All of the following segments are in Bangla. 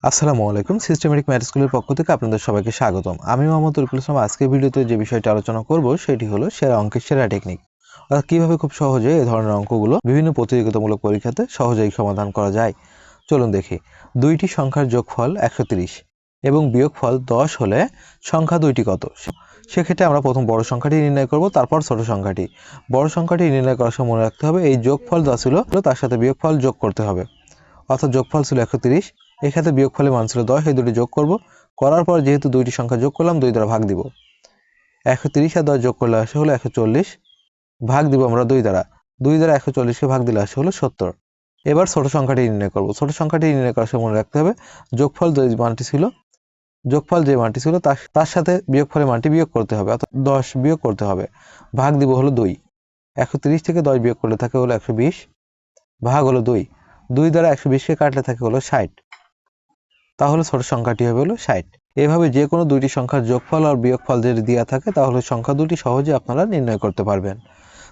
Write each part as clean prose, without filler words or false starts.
আসসালামু আলাইকুম। সিস্টেমেটিক ম্যাথ স্কুলের পক্ষ থেকে আপনাদের সবাইকে স্বাগতম। আমি মোহাম্মদ তরিকুল ইসলাম। আজকের ভিডিওতে যে বিষয়টি আলোচনা করব সেটি হলো সেরা অঙ্কের সেরা টেকনিক। অর্থাৎ কিভাবে খুব সহজে এই ধরনের অঙ্কগুলো বিভিন্ন প্রতিযোগিতামূলক পরীক্ষাতে সহজেই সমাধান করা যায়। চলুন দেখি। দুইটি সংখ্যার যোগফল 130 এবং বিয়োগফল 10 হলে সংখ্যা দুইটি কত? সেক্ষেত্রে আমরা প্রথম বড় সংখ্যাটি নির্ণয় করব, তারপর ছোট সংখ্যাটি। বড় সংখ্যাটি নির্ণয় করার সময় মনে রাখতে হবে এই যোগফল যা ছিল তার সাথে বিয়োগফল যোগ করতে হবে। অর্থাৎ যোগফল ছিল 130, এক্ষেত্রে বিয়োগফলের মান ছিল 10, এই দুটি যোগ করব। করার পর যেহেতু দুইটি সংখ্যা যোগ করলাম 2 দ্বারা ভাগ দিব। 130 আর 10 যোগ করলে আসে হলো 140, ভাগ দিব আমরা 2 দ্বারা। 2 দ্বারা 140কে ভাগ দিলে আসে হলো 70। এবার ছোট সংখ্যাটি নির্ণয় করব। ছোট সংখ্যাটি নির্ণয় করার সময় মনে রাখতে হবে যোগফল যে মানটি ছিল তার সাথে বিয়োগফলের মানটি বিয়োগ করতে হবে, অর্থাৎ 10 বিয়োগ করতে হবে। ভাগ দিব হলো 2। 130 থেকে 10 বিয়োগ করলে থাকে হলো 120, ভাগ হলো 2। 2 দ্বারা 120কে কাটলে থাকে হলো 60। তাহলে ছোট সংখ্যাটি হবে হলো 60। এভাবে যে কোনো দুইটি সংখ্যার যোগফল আর বিয়োগফল যদি দেওয়া থাকে তাহলে সংখ্যা দুটি সহজে আপনারা নির্ণয় করতে পারবেন।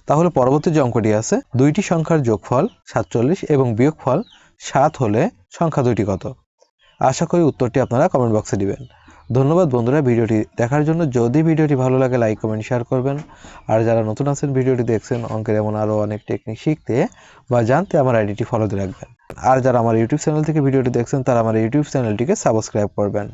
তাহলে পরবর্তী যে অঙ্কটি আছে, দুইটি সংখ্যার যোগফল 47 এবং বিয়োগফল 7 হলে সংখ্যা দুইটি কত? আশা করি উত্তরটি আপনারা কমেন্ট বক্সে দিবেন। ধন্যবাদ বন্ধুরা ভিডিওটি দেখার জন্য। যদি ভিডিওটি ভালো লাগে লাইক কমেন্ট শেয়ার করবেন। আর যারা নতুন আছেন ভিডিওটি দেখছেন অঙ্কের এমন আরও অনেক টেকনিক শিখতে বা জানতে আমার আইডিটি ফলো দিয়ে রাখবেন। আর যারা আমার ইউটিউব চ্যানেল থেকে ভিডিওটি দেখছেন তারা আমার ইউটিউব চ্যানেলটিকে সাবস্ক্রাইব করবেন।